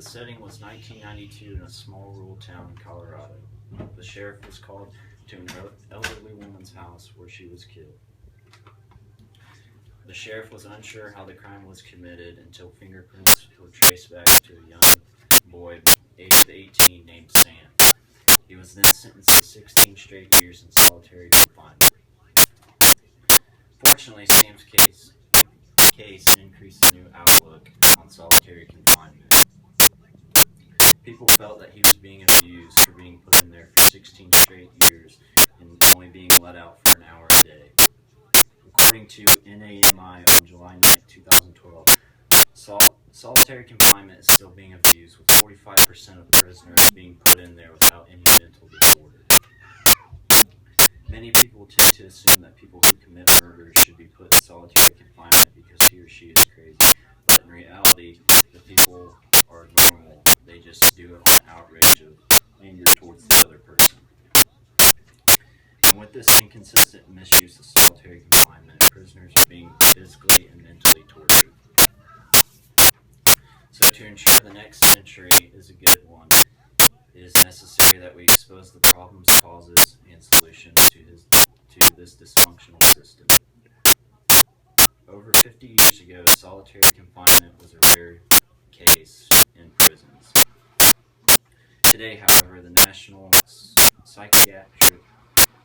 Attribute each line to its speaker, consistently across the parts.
Speaker 1: setting was 1992 in a small rural town in Colorado. The sheriff was called to an elderly woman's house where she was killed. The sheriff was unsure how the crime was committed until fingerprints were traced back to a young boy aged 18 named Sam. He was then sentenced to 16 straight years in solitary confinement. Fortunately, Sam's case increased a new outlook on solitary confinement. People felt that he was being abused for being put in there for 16 straight years and only being let out for an hour a day. According to NAMI on July 9, 2012, solitary confinement is still being abused, with 45% of prisoners being put in there without any mental disorder. Many people tend to assume that people who commit murder should be put in solitary confinement because he or she is crazy, but in reality, the people are normal. They just do it on outrage of anger towards the other person. And with this inconsistent misuse of solitary confinement, prisoners are being physically and mentally tortured. So to ensure the next century is a good one, it is necessary that we expose the problems, causes, and solutions to this dysfunctional system. Over 50 years ago, solitary confinement was a rare case in prisons. Today, however, the National Psychiatric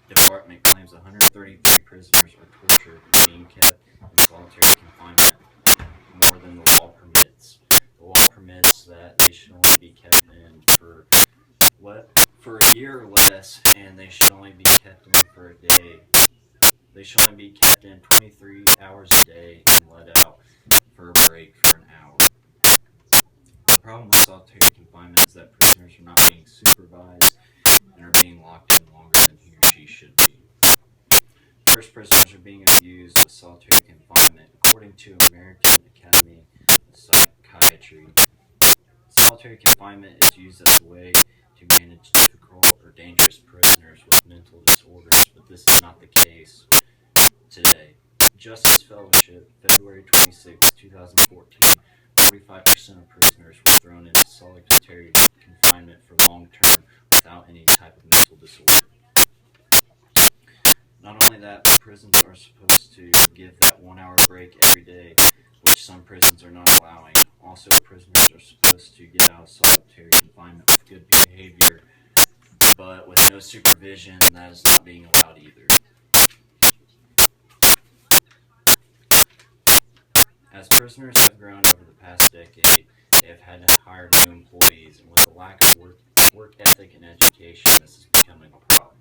Speaker 1: Department claims 133 prisoners are tortured and being kept in solitary confinement more than the law permits. The law permits that they should only be kept in for a year or less, and they should only be kept in for a day. They should only be kept in 23 hours a day and let out for a break for an hour. The problem with solitary confinement is that prisoners are not being supervised and are being locked in longer than he or she should be. First, prisoners are being abused with solitary confinement. According to American Academy of Psychiatry, solitary confinement is used as a way to manage difficult or dangerous prisoners with mental disorders, but this is not the case today. Justice Fellowship, February 26, 2014, 45% of prisoners were thrown into solitary confinement for long term without any type of mental disorder. Not only that, but prisons are supposed to give that 1 hour break every day, which some prisons are not allowing. Also, prisoners are supposed to get out of solitary confinement with good behavior, but with no supervision, that is not being allowed either. As prisoners have grown over the past decade, they have had to hire new employees, and with a lack of work ethic and education, this is becoming a problem.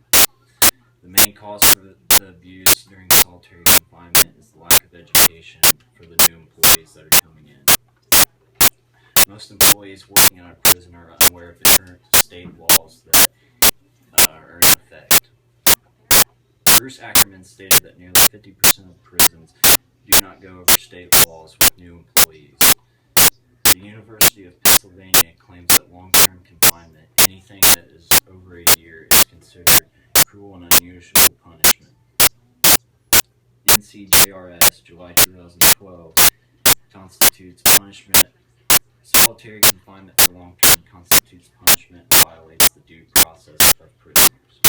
Speaker 1: The main cause for the abuse during solitary confinement is the lack of education for the new employees that are coming in. Most employees working in our prison are unaware of the current state laws that are in effect. Bruce Ackerman stated that nearly 50% of prisons do not go over state laws with new employees. The University of Pennsylvania claims that long-term confinement, anything that is over a year, is considered cruel and unusual punishment. NCJRS, July 2012, constitutes punishment. Solitary confinement for long-term constitutes punishment and violates the due process of prisoners.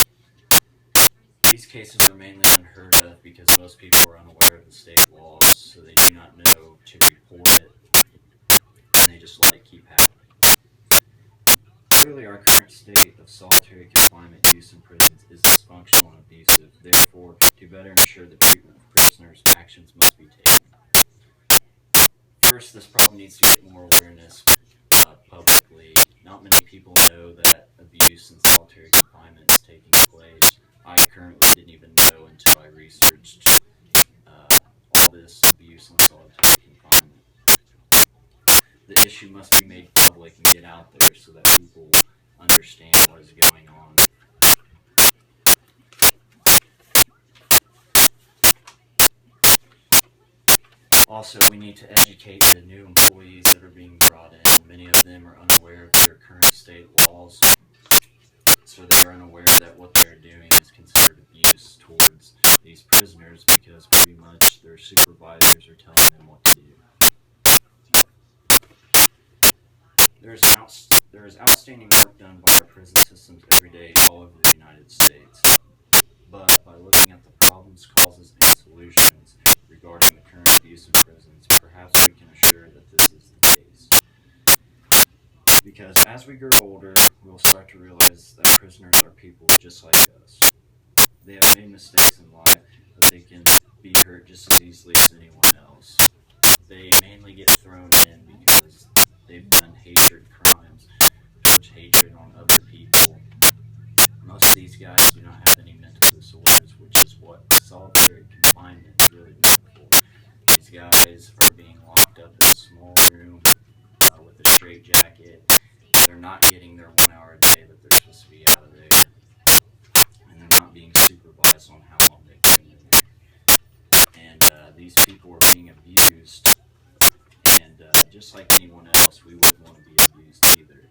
Speaker 1: These cases are mainly unheard of because most people are unaware of the state laws, so they do not know to report it, and they just let it keep happening. Clearly, our current state of solitary confinement use in prisons is dysfunctional and abusive. Therefore, to better ensure the treatment of prisoners, actions must be taken. First, this problem needs to get more awareness publicly. Not many people know that abuse in solitary confinement is taking place. I currently didn't even know until I researched all this abuse in solitary confinement. The issue must be made public and get out there so that people understand what is going on. Also, we need to educate the new employees that are being brought in. Many of them are unaware of their current state laws, so they are unaware that what they're doing is considered abuse towards these prisoners because pretty much their supervisors are telling them what to do. There is outstanding work done by our prison systems every day all over the United States. But by looking at the problems, causes, and solutions regarding the current abuse in prisons, perhaps we can assure that this is the case. Because as we grow older, we'll start to realize that prisoners are people just like us. They have made mistakes in life, but they can be hurt just as easily as anyone else. They mainly get thrown in because they've done hatred crimes, towards hatred on other people. Most of these guys do not have any mental disorders, which is what solitary confinement is really meant for. These guys are being locked up in a small room with a straitjacket. They're not getting their 1 hour a day that they're supposed to be out of there. And they're not being supervised on how long they've been in there. And these people are being abused. And just like anyone else, we wouldn't want to be abused either.